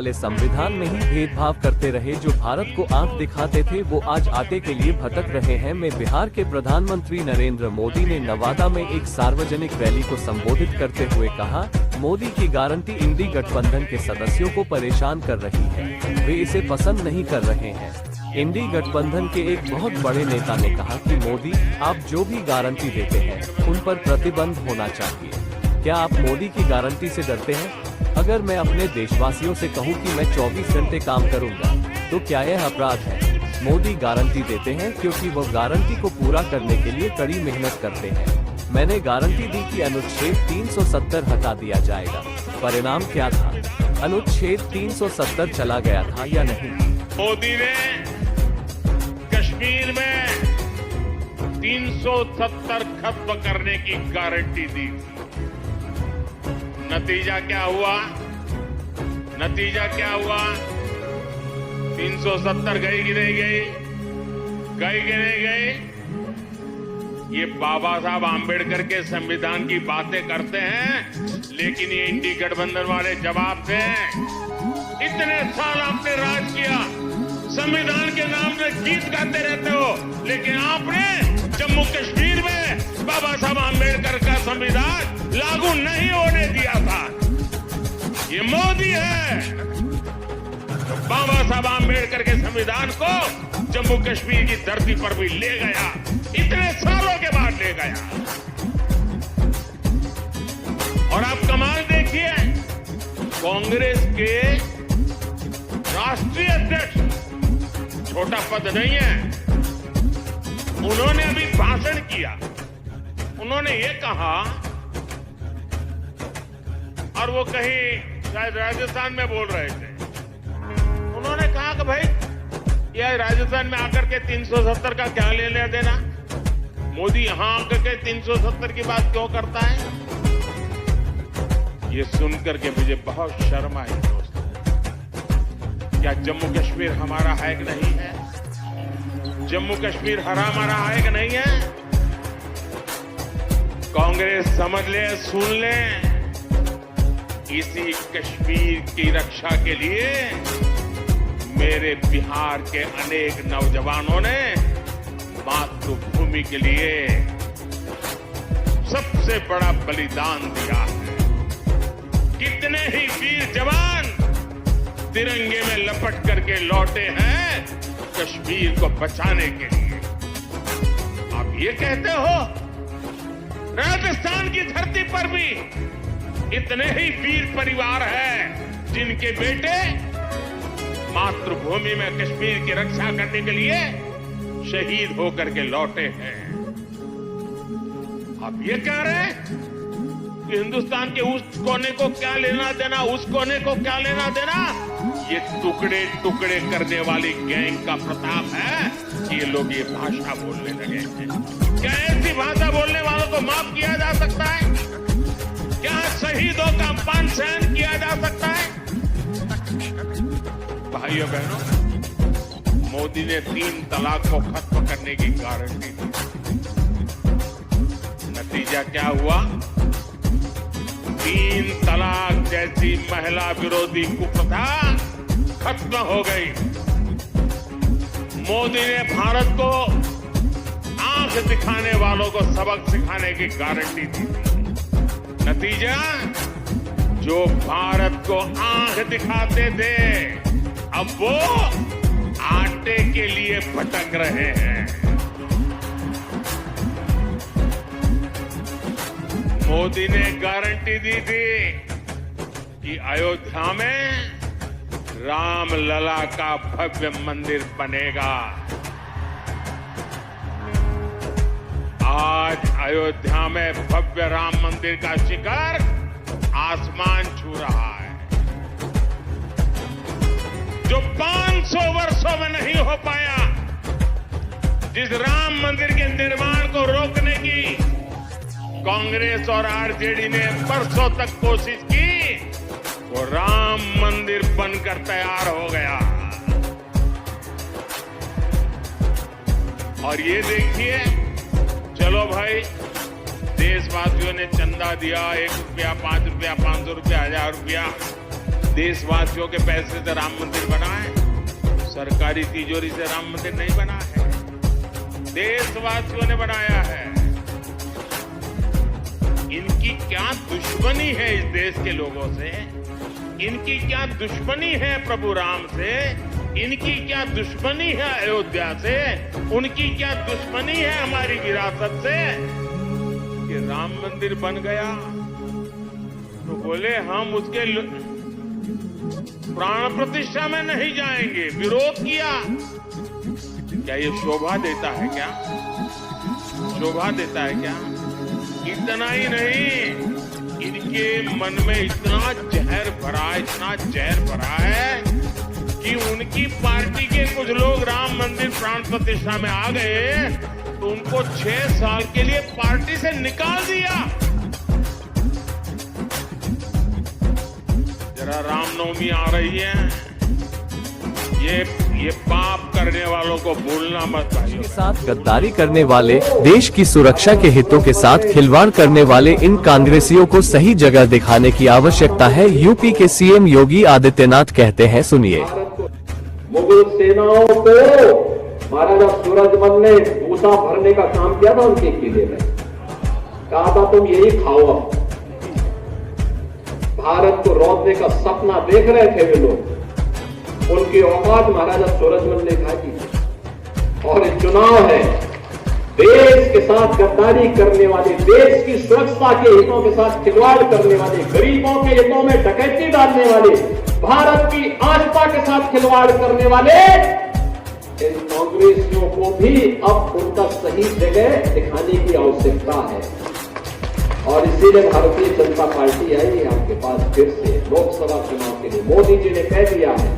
वाले संविधान में ही भेदभाव करते रहे। जो भारत को आंख दिखाते थे वो आज आटे के लिए भटक रहे हैं। में बिहार के प्रधानमंत्री नरेंद्र मोदी ने नवादा में एक सार्वजनिक रैली को संबोधित करते हुए कहा, मोदी की गारंटी इंडी गठबंधन के सदस्यों को परेशान कर रही है, वे इसे पसंद नहीं कर रहे हैं। इंडी गठबंधन के एक बहुत बड़े नेता ने कहा कि मोदी, आप जो भी गारंटी देते हैं उन पर प्रतिबंध होना चाहिए। क्या आप मोदी की गारंटी से डरते हैं? अगर मैं अपने देशवासियों से कहूं कि मैं 24 घंटे काम करूंगा, तो क्या यह अपराध है? मोदी गारंटी देते हैं क्योंकि वो गारंटी को पूरा करने के लिए कड़ी मेहनत करते हैं। मैंने गारंटी दी कि अनुच्छेद 370 हटा दिया जाएगा। परिणाम क्या था? अनुच्छेद 370 चला गया था या नहीं? मोदी ने कश्मीर में 370 खत्म करने की गारंटी दी। नतीजा क्या हुआ? 370 गई कि नहीं गई? गई कि नहीं गई? ये बाबा साहब आंबेडकर के संविधान की बातें करते हैं, लेकिन ये इंडी गठबंधन वाले जवाब दें। इतने साल आपने राज किया, संविधान के नाम से गीत गाते रहते हो, लेकिन आपने जम्मू कश्मीर में बाबा साहब आंबेडकर का संविधान लागू नहीं होने दिया था। ये मोदी है तो बाबा साहब आंबेडकर के संविधान को जम्मू कश्मीर की धरती पर भी ले गया, इतने सालों के बाद ले गया। और आप कमाल देखिए, कांग्रेस के राष्ट्रीय अध्यक्ष, छोटा पद नहीं है, उन्होंने अभी भाषण किया। उन्होंने ये कहा, और वो कहीं शायद राजस्थान में बोल रहे थे, उन्होंने कहा कि भाई ये राजस्थान में आकर के 370 का क्या लेना देना? मोदी यहां आकर के 370 की बात क्यों करता है? ये सुनकर के मुझे बहुत शर्म आई दोस्तों। क्या जम्मू कश्मीर हमारा है कि नहीं है? जम्मू कश्मीर हमारा है कि नहीं है? कांग्रेस समझ ले, सुन ले, इसी कश्मीर की रक्षा के लिए मेरे बिहार के अनेक नौजवानों ने मातृभूमि के लिए सबसे बड़ा बलिदान दिया है। कितने ही वीर जवान तिरंगे में लपट करके लौटे हैं कश्मीर को बचाने के लिए। आप ये कहते हो राजस्थान की धरती पर भी इतने ही वीर परिवार हैं जिनके बेटे मातृभूमि में कश्मीर की रक्षा करने के लिए शहीद होकर के लौटे हैं। आप ये कह रहे हैं कि हिंदुस्तान के उस कोने को क्या लेना देना, उस कोने को क्या लेना देना? ये टुकड़े टुकड़े करने वाली गैंग का प्रताप है कि ये लोग ये भाषा बोलने लगे हैं। क्या ऐसी भाषा बोलने वालों को माफ किया जा सकता है? क्या शहीदों का अपमान सहन किया जा सकता है? भाइयों बहनों, मोदी ने 3 तलाक को खत्म करने की गारंटी दी। नतीजा क्या हुआ? 3 तलाक जैसी महिला विरोधी कुप्रथा खत्म हो गई। मोदी ने भारत को आंख दिखाने वालों को सबक सिखाने की गारंटी दी। नतीजा, जो भारत को आंख दिखाते थे अब वो आटे के लिए भटक रहे हैं। मोदी ने गारंटी दी थी कि अयोध्या में रामलला का भव्य मंदिर बनेगा। आज अयोध्या में भव्य राम मंदिर का शिखर आसमान छू रहा है। जो 500 वर्षों में नहीं हो पाया, जिस राम मंदिर के निर्माण को रोकने की कांग्रेस और आरजेडी ने बरसों तक कोशिश की, वो राम मंदिर बनकर तैयार हो गया। और ये देखिए, चलो भाई, देशवासियों ने चंदा दिया, 1 रुपया, 5 रुपया, 500 रुपया, 1000 रुपया, देशवासियों के पैसे से राम मंदिर बना है, सरकारी तिजोरी से राम मंदिर नहीं बना है, देशवासियों ने बनाया है। इनकी क्या दुश्मनी है इस देश के लोगों से, इनकी क्या दुश्मनी है प्रभु राम से, इनकी क्या दुश्मनी है अयोध्या से, उनकी क्या दुश्मनी है हमारी विरासत से कि राम मंदिर बन गया तो बोले हम उसके प्राण प्रतिष्ठा में नहीं जाएंगे, विरोध किया। क्या ये शोभा देता है क्या? शोभा देता है क्या? इतना ही नहीं, इनके मन में इतना जहर भरा है कि उनकी पार्टी के कुछ लोग राम मंदिर प्राण प्रतिष्ठा में आ गए तो उनको 6 साल के लिए पार्टी से निकाल दिया। जरा रामनवमी आ रही है, ये पाप करने वालों को भूलना मत भाइयों। के साथ गद्दारी करने वाले, देश की सुरक्षा के हितों के साथ खिलवाड़ करने वाले इन कांग्रेसियों को सही जगह दिखाने की आवश्यकता है, यूपी के सीएम योगी आदित्यनाथ कहते हैं, सुनिए। मुगल सेनाओं को महाराजा सूरजमल ने भूसा भरने का काम किया था उनके किले में, कहा था तुम यही खाओ। भारत को रौंदने का सपना देख रहे थे वे लोग, उनकी औकात महाराजा सूरजमल ने खा दी। और ये चुनाव है, देश के साथ गद्दारी करने वाले, देश की सुरक्षा के हितों के साथ खिलवाड़ करने वाले, गरीबों के हितों में डकैती डालने वाले, भारत की आस्था के साथ खिलवाड़ करने वाले इन कांग्रेसियों को भी अब उनका सही जगह दिखाने की आवश्यकता है। और इसीलिए भारतीय जनता पार्टी आई है आपके पास फिर से लोकसभा चुनाव के लिए। मोदी जी ने कह दिया है,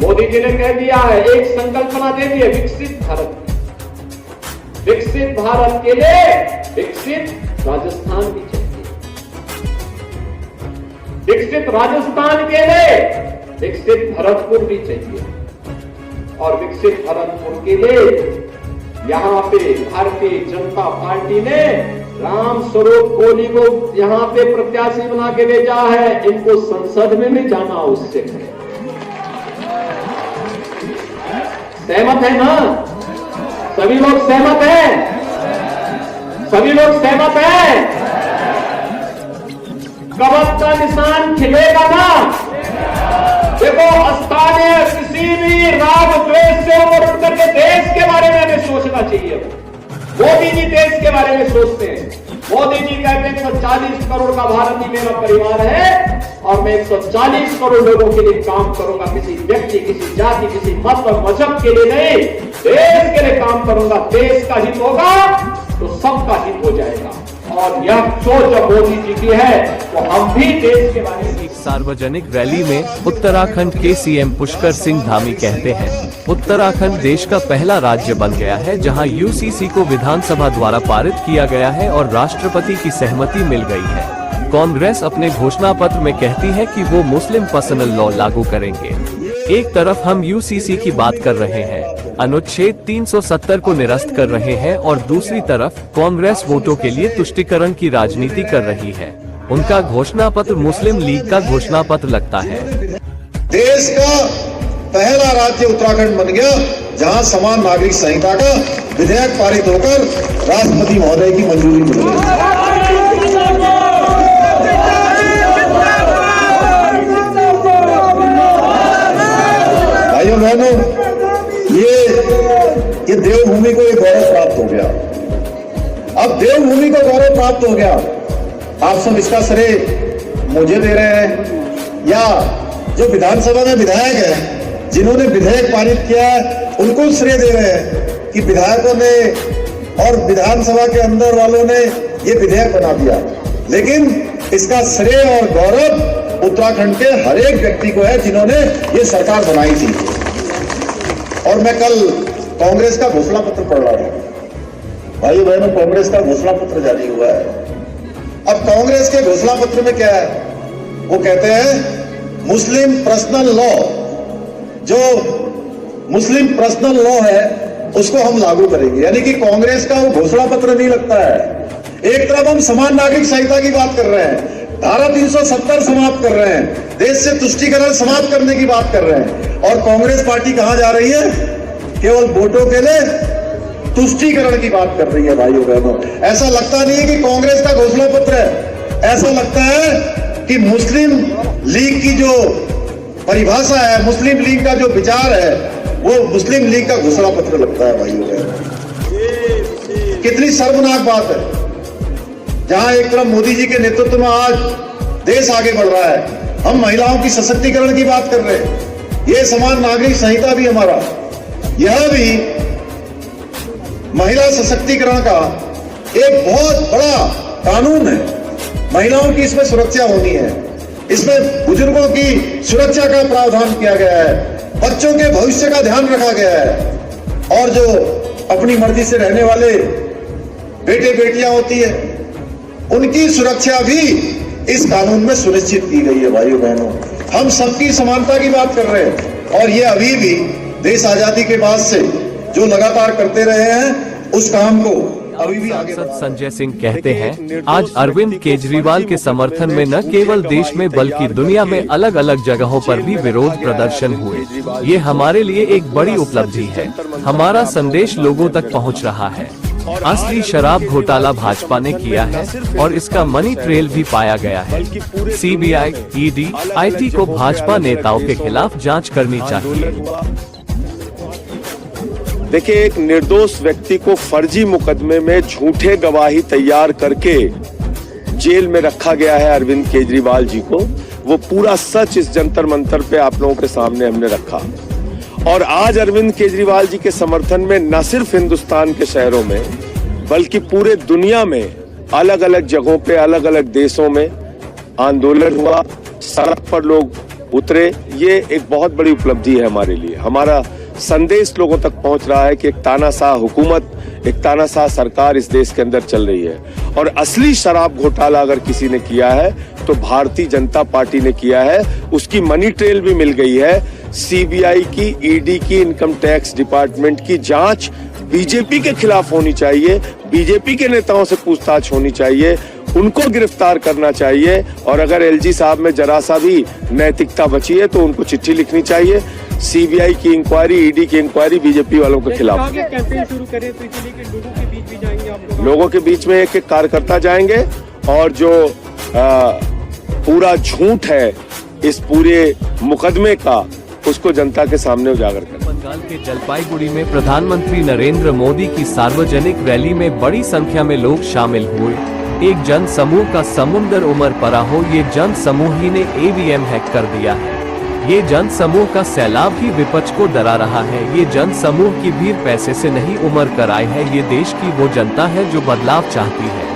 मोदी जी ने कह दिया है, एक संकल्पना दे दी है विकसित भारत की। विकसित भारत के लिए विकसित राजस्थान भी चाहिए, विकसित राजस्थान के लिए विकसित भरतपुर भी चाहिए, और विकसित भरतपुर के लिए यहां पे भारतीय जनता पार्टी ने राम स्वरूप कोहली को यहां पे प्रत्याशी बना के भेजा है। इनको संसद में भी जाना आवश्यक है। सहमत है ना? सभी लोग सहमत हैं? सभी लोग सहमत हैं? कमल का निशान खिलेगा ना? देखो, स्थानीय किसी भी राग द्वेष से ऊपर उठ करके देश के बारे में हमें सोचना चाहिए। मोदी जी देश के बारे में सोचते हैं। मोदी जी कहते हैं 140 करोड़ का भारत ही मेरा परिवार है और मैं 140 करोड़ लोगों के लिए काम करूंगा, किसी व्यक्ति, किसी जाति, किसी मत और मजहब के लिए नहीं, देश के लिए काम करूंगा। देश का हित होगा तो सबका हित हो जाएगा। और यह सोच जब मोदी जी की है तो हम भी देश के बारे में। एक सार्वजनिक रैली में उत्तराखंड के सीएम पुष्कर सिंह धामी कहते हैं, उत्तराखंड देश का पहला राज्य बन गया है जहां यूसीसी को विधानसभा द्वारा पारित किया गया है और राष्ट्रपति की सहमति मिल गई है। कांग्रेस अपने घोषणा पत्र में कहती है कि वो मुस्लिम पर्सनल लॉ लागू करेंगे। एक तरफ हम यूसीसी की बात कर रहे हैं, अनुच्छेद 370 को निरस्त कर रहे हैं, और दूसरी तरफ कांग्रेस वोटों के लिए तुष्टीकरण की राजनीति कर रही है। उनका घोषणा पत्र मुस्लिम लीग का घोषणा पत्र लगता है। देश का पहला राज्य उत्तराखंड बन गया जहां समान नागरिक संहिता का विधेयक पारित होकर राष्ट्रपति महोदय की मंजूरी मिल गई। भाइयों बहनों, ये देवभूमि को एक गौरव प्राप्त हो गया। अब देवभूमि को गौरव प्राप्त हो गया, आप सब इसका श्रेय मुझे दे रहे हैं या जो विधानसभा में विधायक है जिन्होंने विधेयक पारित किया है उनको श्रेय दे रहे हैं कि विधायकों ने और विधानसभा के अंदर वालों ने ये विधेयक बना दिया। लेकिन इसका श्रेय और गौरव उत्तराखंड के हर एक व्यक्ति को है जिन्होंने ये सरकार बनाई थी। और मैं कल कांग्रेस का घोषणा पत्र पढ़ रहा था। भाइयों बहनों, कांग्रेस का घोषणा पत्र जारी हुआ है। अब कांग्रेस के घोषणा पत्र में क्या है? वो कहते हैं मुस्लिम पर्सनल लॉ, जो मुस्लिम पर्सनल लॉ है उसको हम लागू करेंगे। यानी कि कांग्रेस का वो घोषणा पत्र नहीं लगता है। एक तरफ हम समान नागरिक संहिता की बात कर रहे हैं, धारा 370 समाप्त कर रहे हैं, देश से तुष्टीकरण समाप्त करने की बात कर रहे हैं। और कांग्रेस पार्टी कहां जा रही है? केवल वोटों के लिए तुष्टीकरण की बात कर रही है। भाइयों बहनों, ऐसा लगता नहीं है कि कांग्रेस का घोषणा पत्र है, ऐसा लगता है कि मुस्लिम लीग की जो परिभाषा है, मुस्लिम लीग का जो विचार है, वो मुस्लिम लीग का घोषणा पत्र लगता है। भाइयों बहनों, कितनी शर्मनाक बात है। जहां एक तरफ मोदी जी के नेतृत्व में आज देश आगे बढ़ रहा है, हम महिलाओं की सशक्तिकरण की बात कर रहे हैं। ये समान नागरिक संहिता भी हमारा, यह भी महिला सशक्तिकरण का एक बहुत बड़ा कानून है। महिलाओं की इसमें सुरक्षा होनी है, इसमें बुजुर्गों की सुरक्षा का प्रावधान किया गया है, बच्चों के भविष्य का ध्यान रखा गया है, और जो अपनी मर्जी से रहने वाले बेटे बेटियां होती है, उनकी सुरक्षा भी इस कानून में सुनिश्चित की गई है। भाइयों बहनों, हम सबकी समानता की बात कर रहे हैं, और ये अभी भी देश आजादी के बाद से जो लगातार करते रहे हैं, उस काम को अभी भी आगे सांसद संजय सिंह कहते हैं, आज अरविंद केजरीवाल के समर्थन में न केवल देश में बल्कि दुनिया में अलग अलग जगहों पर भी विरोध प्रदर्शन हुए। ये हमारे लिए एक बड़ी उपलब्धि है। हमारा संदेश लोगों तक पहुंच रहा है। असली शराब घोटाला भाजपा ने किया है और इसका मनी ट्रेल भी पाया गया है। सीबीआई, ईडी, आईटी को भाजपा नेताओं के खिलाफ जांच करनी चाहिए। देखिए, एक निर्दोष व्यक्ति को फर्जी मुकदमे में झूठे गवाही तैयार करके जेल में रखा गया है। अरविंद केजरीवाल जी को, वो पूरा सच इस जंतर मंतर पे आप लोगों के सामने हमने रखा। और आज अरविंद केजरीवाल जी के समर्थन में न सिर्फ हिंदुस्तान के शहरों में बल्कि पूरे दुनिया में अलग अलग जगहों पे, अलग अलग देशों में आंदोलन हुआ, सड़क पर लोग उतरे। ये एक बहुत बड़ी उपलब्धि है हमारे लिए। हमारा संदेश लोगों तक पहुंच रहा है कि एक तानाशाह हुकूमत, एक तानाशाह सरकार इस देश के अंदर चल रही है। और असली शराब घोटाला अगर किसी ने किया है तो भारतीय जनता पार्टी ने किया है। उसकी मनी ट्रेल भी मिल गई है। सीबीआई की, ईडी की, इनकम टैक्स डिपार्टमेंट की जांच बीजेपी के खिलाफ होनी चाहिए। बीजेपी के नेताओं से पूछताछ होनी चाहिए, उनको गिरफ्तार करना चाहिए। और अगर एलजी साहब में जरा सा भी नैतिकता बची है तो उनको चिट्ठी लिखनी चाहिए। सीबीआई की इंक्वायरी, ईडी की इंक्वायरी बीजेपी वालों के खिलाफ। कैंपेन शुरू करें तो इसलिए कि लोगों के बीच भी जाएंगे आप लोग? लोगों के बीच में एक एक कार्यकर्ता जाएंगे और जो पूरा झूठ है इस पूरे मुकदमे का, उसको जनता के सामने उजागर करें। बंगाल के जलपाईगुड़ी में प्रधानमंत्री नरेंद्र मोदी की सार्वजनिक रैली में बड़ी संख्या में लोग शामिल हुए। एक जन समूह का समुंदर उमर परा हो, ये जन समूह ही ने ईवीएम हैक कर दिया है। ये जन समूह का सैलाब ही विपक्ष को डरा रहा है। ये जन समूह की भीड़ पैसे से नहीं उमर कर आई है। ये देश की वो जनता है जो बदलाव चाहती है।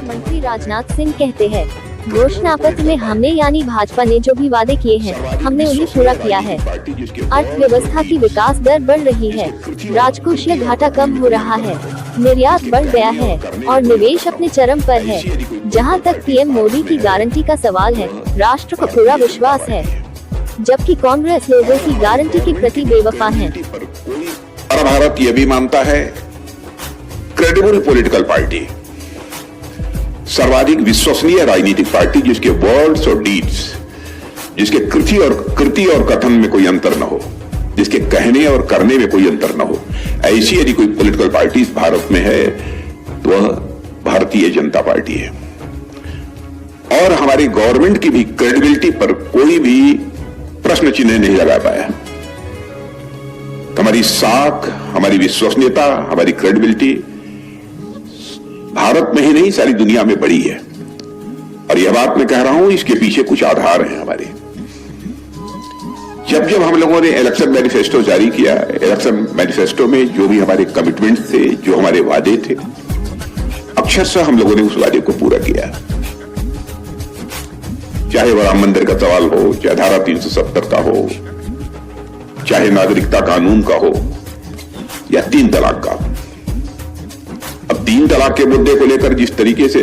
मंत्री राजनाथ सिंह कहते हैं, घोषणा पत्र में हमने यानी भाजपा ने जो भी वादे किए हैं, हमने उन्हें पूरा किया है। अर्थव्यवस्था की विकास दर बढ़ रही है, राजकोषीय घाटा कम हो रहा है, निर्यात बढ़ गया है और निवेश अपने चरम पर है। जहां तक पीएम मोदी की गारंटी का सवाल है, राष्ट्र को पूरा विश्वास है, जबकि कांग्रेस लोगों की गारंटी के प्रति बेवफा है। भारत ये भी मानता है क्रेडिबल पॉलिटिकल पार्टी, सर्वाधिक विश्वसनीय राजनीतिक पार्टी जिसके वर्ड्स और डीड्स, जिसके कृति और कथन में कोई अंतर न हो, जिसके कहने और करने में कोई अंतर न हो, ऐसी यदि कोई पॉलिटिकल पार्टी इस भारत में है तो वह भारतीय जनता पार्टी है। और हमारी गवर्नमेंट की भी क्रेडिबिलिटी पर कोई भी प्रश्न चिन्ह नहीं लगा पाया। हमारी साख, हमारी विश्वसनीयता, हमारी क्रेडिबिलिटी भारत में ही नहीं सारी दुनिया में बड़ी है। और यह बात मैं कह रहा हूं, इसके पीछे कुछ आधार हैं हमारे। जब हम लोगों ने इलेक्शन मैनिफेस्टो जारी किया, इलेक्शन मैनिफेस्टो में जो भी हमारे कमिटमेंट्स थे, जो हमारे वादे थे, अक्षरशः हम लोगों ने उस वादे को पूरा किया। चाहे वह राम मंदिर का सवाल हो, चाहे धारा 370 का हो, चाहे नागरिकता कानून का हो, या 3 तलाक का। अब 3 तलाक के मुद्दे को लेकर जिस तरीके से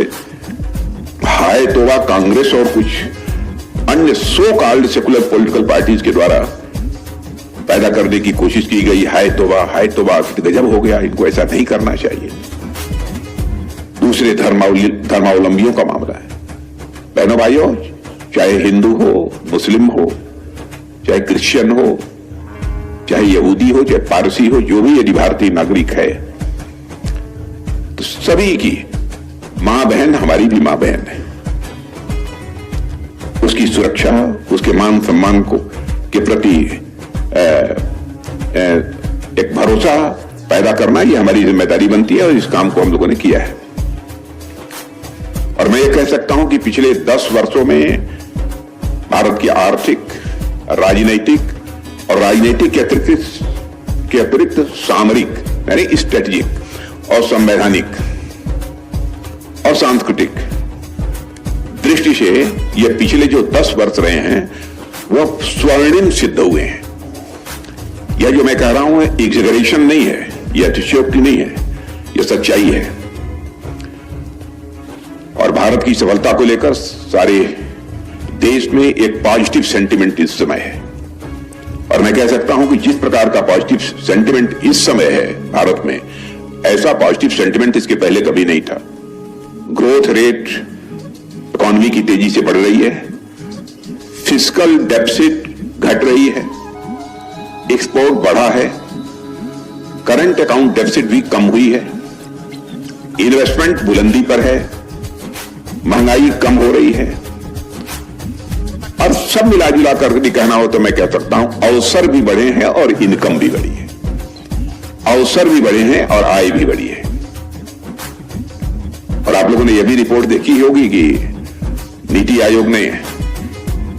हाय तौबा कांग्रेस और कुछ अन्य so called secular political parties के द्वारा पैदा करने की कोशिश की गई, हाय तौबा गजब हो गया, इनको ऐसा नहीं करना चाहिए। दूसरे धर्मावलंबियों का मामला है। बहनों भाइयों, चाहे हिंदू हो, मुस्लिम हो, चाहे क्रिश्चियन हो, चाहे यहूदी हो, चाहे पारसी हो, जो भी यदि भारतीय नागरिक है, तो सभी की मां बहन हमारी भी मां बहन है। उसकी सुरक्षा, उसके मान सम्मान को के प्रति एक भरोसा पैदा करना, ये हमारी जिम्मेदारी बनती है और इस काम को हम लोगों ने किया है। और मैं ये कह सकता हूं कि पिछले 10 वर्षों में भारत की आर्थिक, राजनीतिक और राजनीतिक के अतिरिक्त सामरिक यानी स्ट्रेटेजिक और संवैधानिक और सांस्कृतिक दृष्टि से ये पिछले जो 10 वर्ष रहे हैं वह स्वर्णिम सिद्ध हुए हैं। यह जो मैं कह रहा हूं एग्जैगरेशन नहीं है, यह अतिशयोक्ति नहीं है, यह सच्चाई है। और भारत की सफलता को लेकर सारे देश में एक पॉजिटिव सेंटिमेंट इस समय है। और मैं कह सकता हूं कि जिस प्रकार का पॉजिटिव सेंटिमेंट इस समय है भारत में, ऐसा पॉजिटिव सेंटिमेंट इसके पहले कभी नहीं था। ग्रोथ रेट इकोनॉमी की तेजी से बढ़ रही है, फिस्कल डेफिसिट घट रही है, एक्सपोर्ट बढ़ा है, करंट अकाउंट डेफिसिट भी कम हुई है, इन्वेस्टमेंट बुलंदी पर है, महंगाई कम हो रही है। और सब मिला जुला कर भी कहना हो तो मैं कह सकता हूं अवसर भी बढ़े हैं और इनकम भी बढ़ी है। अवसर भी बढ़े हैं और आय भी बढ़ी है। और आप लोगों ने यह भी रिपोर्ट देखी होगी कि नीति आयोग ने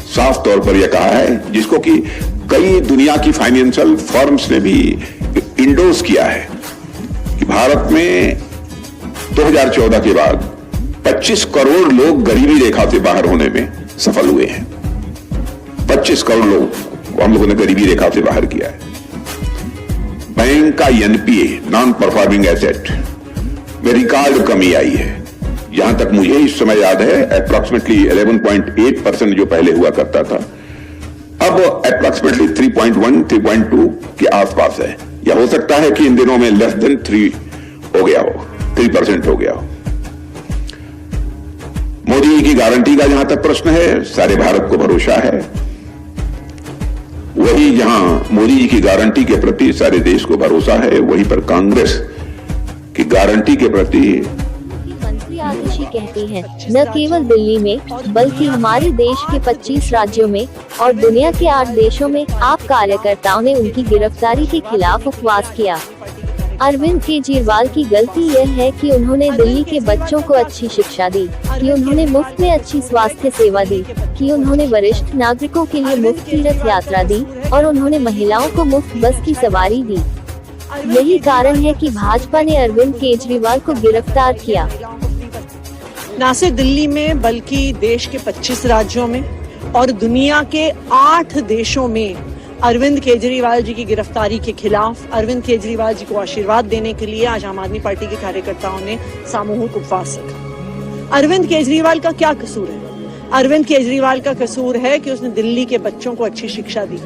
साफ तौर पर यह कहा है, जिसको कि कई दुनिया की फाइनेंशियल फर्म्स ने भी इंडोर्स किया है, कि भारत में 2014 के बाद 25 करोड़ लोग गरीबी रेखा से बाहर होने में सफल हुए हैं। 25 करोड़ लोग को हम लोगों ने गरीबी रेखा से बाहर किया है। बैंक का एनपीए, नॉन परफॉर्मिंग एसेट में रिकॉर्ड कमी आई है। जहां तक मुझे इस समय याद है अप्रोक्सीमेटली 11.8% जो पहले हुआ करता था, अब अप्रोक्सीमेटली 3.1, 3.2 के आसपास है। या हो सकता है कि इन दिनों में लेस देन 3 हो गया हो, 3% हो गया हो। मोदी जी की गारंटी का जहां तक प्रश्न है, सारे भारत को भरोसा है। वही जहां मोदी जी की गारंटी के प्रति सारे देश को भरोसा है, वहीं पर कांग्रेस की गारंटी के प्रति मंत्री आतिशी कहती हैं, न केवल दिल्ली में बल्कि हमारे देश के 25 राज्यों में और दुनिया के 8 देशों में आप कार्यकर्ताओं ने उनकी गिरफ्तारी के खिलाफ उपवास किया। अरविंद केजरीवाल की गलती यह है कि उन्होंने दिल्ली के बच्चों को अच्छी शिक्षा दी, कि उन्होंने मुफ्त में अच्छी स्वास्थ्य सेवा दी, कि उन्होंने वरिष्ठ नागरिकों के लिए मुफ्त तीर्थ यात्रा दी और उन्होंने महिलाओं को मुफ्त बस की सवारी दी। यही कारण है कि भाजपा ने अरविंद केजरीवाल को गिरफ्तार किया। न सिर्फ दिल्ली में बल्कि देश के 25 राज्यों में और दुनिया के 8 देशों में अरविंद केजरीवाल जी की गिरफ्तारी के खिलाफ अरविंद केजरीवाल जी को आशीर्वाद देने के लिए आज आम आदमी पार्टी के कार्यकर्ताओं ने सामूहिक उपवास रखा। अरविंद केजरीवाल का क्या कसूर है? अरविंद केजरीवाल का कसूर है कि उसने दिल्ली के बच्चों को अच्छी शिक्षा दी।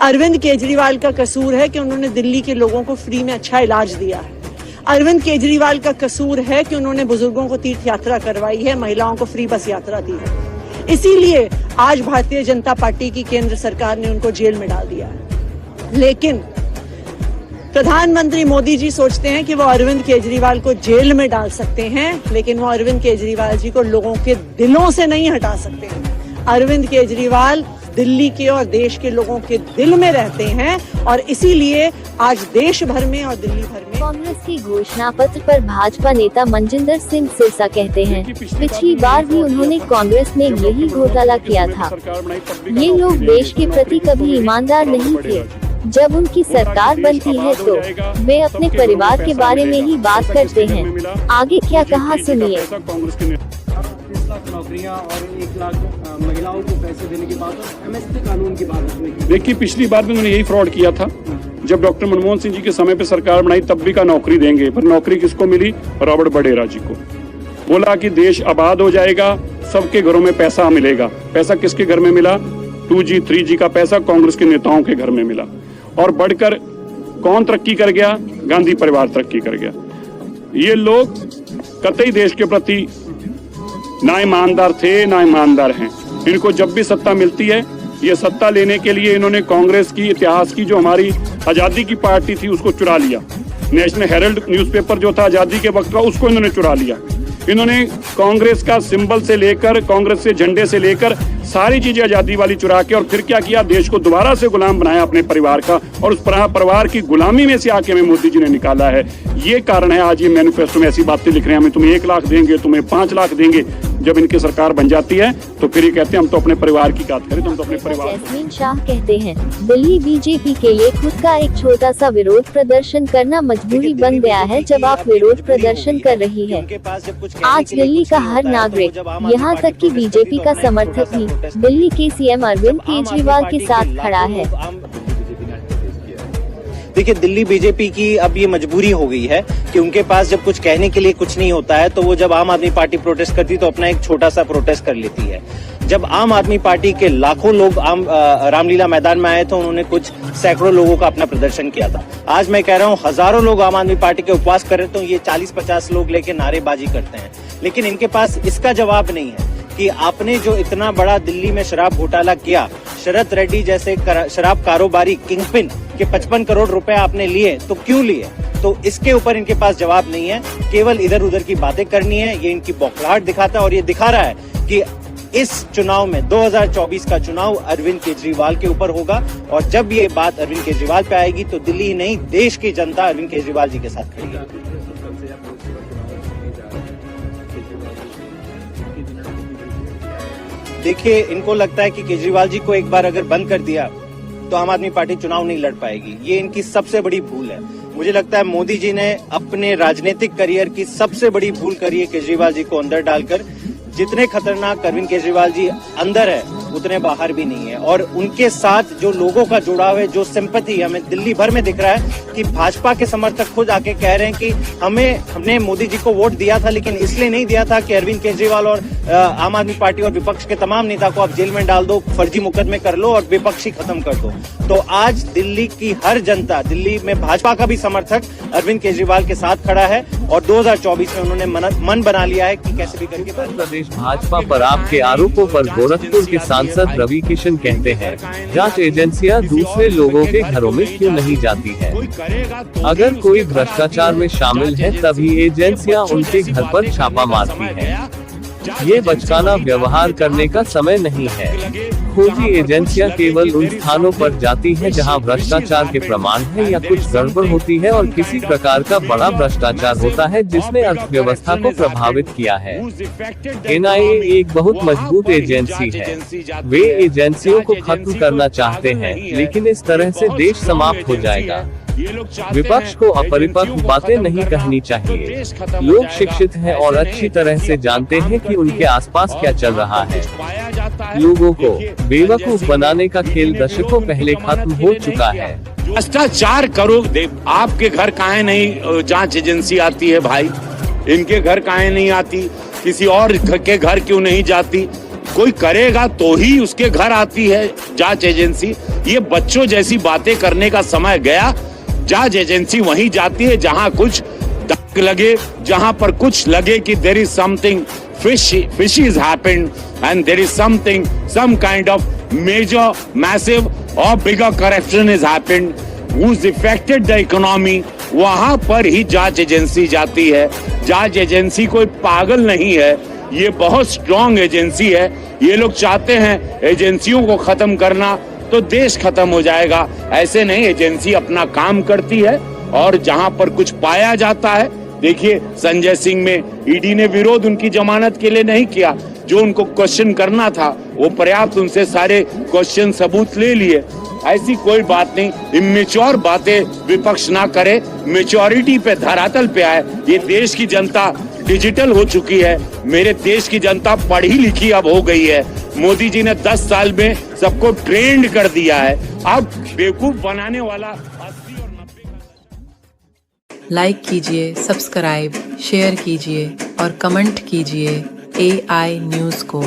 अरविंद केजरीवाल का कसूर है कि उन्होंने दिल्ली के लोगों को फ्री में अच्छा इलाज दिया है। अरविंद केजरीवाल का कसूर है कि उन्होंने बुजुर्गों को तीर्थ यात्रा करवाई है, महिलाओं को फ्री बस यात्रा दी है। इसीलिए आज भारतीय जनता पार्टी की केंद्र सरकार ने उनको जेल में डाल दिया है। लेकिन प्रधानमंत्री मोदी जी सोचते हैं कि वो अरविंद केजरीवाल को जेल में डाल सकते हैं, लेकिन वो अरविंद केजरीवाल जी को लोगों के दिलों से नहीं हटा सकते हैं। अरविंद केजरीवाल दिल्ली के और देश के लोगों के दिल में रहते हैं और इसीलिए आज देश भर में और दिल्ली भर में कांग्रेस की घोषणा पत्र पर भाजपा नेता मनजिंदर सिंह सिरसा कहते हैं, पिछली बार भी उन्होंने कांग्रेस में यही घोटाला किया था। ये लोग देश के प्रति कभी ईमानदार नहीं थे। जब उनकी सरकार बनती है तो वे अपने परिवार के बारे में ही बात करते हैं। आगे क्या कहा सुनिए। 30 लाख नौकरियां और 1 लाख महिलाओं को पैसे देने की बात और एमएसपी कानून की बात उसने की। देखिए, पिछली बार भी उन्होंने यही फ्रॉड किया था। जब डॉक्टर मनमोहन सिंह जी के समय पे सरकार बनाई तब भी का नौकरी देंगे, पर नौकरी किसको मिली? रॉबर्ट वडेरा जी को। बोला कि देश आबाद हो जाएगा, सबके घरों में पैसा मिलेगा। पैसा किसके घर में मिला? 2G 3G का पैसा कांग्रेस के नेताओं के घर में मिला। और बढ़कर कौन तरक्की कर गया? गांधी परिवार तरक्की कर गया। ये लोग कतई देश के प्रति ना ईमानदार थे, ना ईमानदार हैं। इनको जब भी सत्ता मिलती है, ये सत्ता लेने के लिए इन्होंने कांग्रेस की इतिहास की जो हमारी आजादी की पार्टी थी उसको चुरा लिया। नेशनल हेराल्ड न्यूज़पेपर जो था आजादी के वक्त का, उसको इन्होंने चुरा लिया। इन्होंने कांग्रेस का सिंबल से लेकर, कांग्रेस से झंडे से लेकर सारी चीजें आजादी वाली चुरा के और फिर क्या किया? देश को दोबारा से गुलाम बनाया अपने परिवार का, और उस परिवार की गुलामी में से आके हमें मोदी जी ने निकाला है। ये कारण है आज ये मैनिफेस्टो में ऐसी बातें लिख रहे हैं, हमें तुम्हें 1 लाख देंगे, तुम्हें 5 लाख देंगे। जब इनकी सरकार बन जाती है तो फिर ये कहते हैं हम तो अपने परिवार की बात करें, तो हम तो अपने परिवार। जैस्मीन शाह कहते हैं, दिल्ली बीजेपी के लिए खुद का एक छोटा सा विरोध प्रदर्शन करना मजबूरी बन गया है। जब आप विरोध प्रदर्शन कर रही है, आज दिल्ली का हर नागरिक, यहाँ तक कि बीजेपी का समर्थक भी दिल्ली के सीएम अरविंद केजरीवाल के साथ खड़ा है। देखिए, दिल्ली बीजेपी की अब ये मजबूरी हो गई है कि उनके पास जब कुछ कहने के लिए कुछ नहीं होता है तो वो जब आम आदमी पार्टी प्रोटेस्ट करती तो अपना एक छोटा सा प्रोटेस्ट कर लेती है। जब आम आदमी पार्टी के लाखों लोग रामलीला मैदान में आए तो उन्होंने कुछ सैकड़ों लोगों का अपना प्रदर्शन किया था। आज मैं कह रहा हूँ हजारों लोग आम आदमी पार्टी के उपवास कर रहे तो ये 40-50 लोग लेके नारेबाजी करते हैं, लेकिन इनके पास इसका जवाब नहीं है कि आपने जो इतना बड़ा दिल्ली में शराब घोटाला किया, शरद रेड्डी जैसे शराब कारोबारी किंगपिन के 55 करोड़ रुपए आपने लिए, तो क्यों लिए? तो इसके ऊपर इनके पास जवाब नहीं है। केवल इधर उधर की बातें करनी है। ये इनकी बौखलाहट दिखाता है और ये दिखा रहा है कि इस चुनाव में 2024 का चुनाव अरविंद केजरीवाल के ऊपर होगा, और जब ये बात अरविंद केजरीवाल पे आएगी तो दिल्ली ही नहीं देश की जनता अरविंद केजरीवाल जी के साथ खड़ी है। देखिए, इनको लगता है कि केजरीवाल जी को एक बार अगर बंद कर दिया तो आम आदमी पार्टी चुनाव नहीं लड़ पाएगी। ये इनकी सबसे बड़ी भूल है। मुझे लगता है मोदी जी ने अपने राजनीतिक करियर की सबसे बड़ी भूल करी है केजरीवाल जी को अंदर डालकर। जितने खतरनाक अरविंद केजरीवाल जी अंदर है उतने बाहर भी नहीं है, और उनके साथ जो लोगों का जुड़ाव है, जो सिंपैथी हमें दिल्ली भर में दिख रहा है कि भाजपा के समर्थक खुद आके कह रहे हैं कि हमने मोदी जी को वोट दिया था, लेकिन इसलिए नहीं दिया था कि अरविंद केजरीवाल और आम आदमी पार्टी और विपक्ष के तमाम नेता को आप जेल में डाल दो, फर्जी मुकदमे कर लो और विपक्ष ही खत्म कर दो। तो आज दिल्ली की हर जनता, दिल्ली में भाजपा का भी समर्थक अरविंद केजरीवाल के साथ खड़ा है, और 2024 में उन्होंने मन बना लिया है कि कैसे भी करके प्रदेश भाजपा पर आपके आरोपों पर गोरखपुर के सांसद रवि किशन कहते हैं, जांच एजेंसियां दूसरे लोगों के घरों में क्यों नहीं जाती है? अगर कोई भ्रष्टाचार में शामिल है तभी एजेंसियां उनके घर पर छापा मारती है। ये बचकाना व्यवहार करने का समय नहीं है। खोजी एजेंसियां केवल उन स्थानों पर जाती हैं जहां भ्रष्टाचार के प्रमाण है या कुछ गड़बड़ होती है और किसी प्रकार का बड़ा भ्रष्टाचार होता है जिसने अर्थव्यवस्था को प्रभावित किया है। NIA एक बहुत मजबूत एजेंसी है। वे एजेंसियों को खत्म करना चाहते हैं, लेकिन इस तरह से देश समाप्त हो जाएगा। विपक्ष को अपरिपक्व बातें नहीं कहनी चाहिए। लोग शिक्षित हैं और अच्छी तरह से जानते हैं कि उनके आसपास क्या चल रहा है। लोगों को बेवकूफ बनाने का खेल दशकों पहले खत्म हो चुका है। भ्रष्टाचार करो, आपके घर काहे नहीं जांच एजेंसी आती है भाई? इनके घर काहे नहीं आती? किसी और के घर क्यों नहीं जाती? कोई करेगा तो ही उसके घर आती है जांच एजेंसी। ये बच्चों जैसी बातें करने का समय गया। जांच एजेंसी वहीं जाती है जहां कुछ लगे, जहां पर कुछ लगे कि there is something fishy has happened and there is some kind of major, massive or bigger corruption has happened who's affected the economy, वहां पर ही जांच एजेंसी जाती है। जांच एजेंसी कोई पागल नहीं है, ये बहुत स्ट्रांग एजेंसी है। ये लोग चाहते हैं एजेंसियों को खत्म करना तो देश खत्म हो जाएगा, ऐसे नहीं। एजेंसी अपना काम करती है और जहां पर कुछ पाया जाता है, देखिए संजय सिंह में ईडी ने विरोध उनकी जमानत के लिए नहीं किया, जो उनको क्वेश्चन करना था वो पर्याप्त उनसे सारे क्वेश्चन सबूत ले लिए। ऐसी कोई बात नहीं, इमेच्योर बातें विपक्ष ना करे, मेच्योरिटी पे धरातल पे आए। ये देश की जनता डिजिटल हो चुकी है, मेरे देश की जनता पढ़ी लिखी अब हो गई है। मोदी जी ने 10 साल में सबको ट्रेंड कर दिया है, अब बेवकूफ बनाने वाला 80 और 90 का। लाइक कीजिए, सब्सक्राइब, शेयर कीजिए और कमेंट कीजिए AI न्यूज़ को।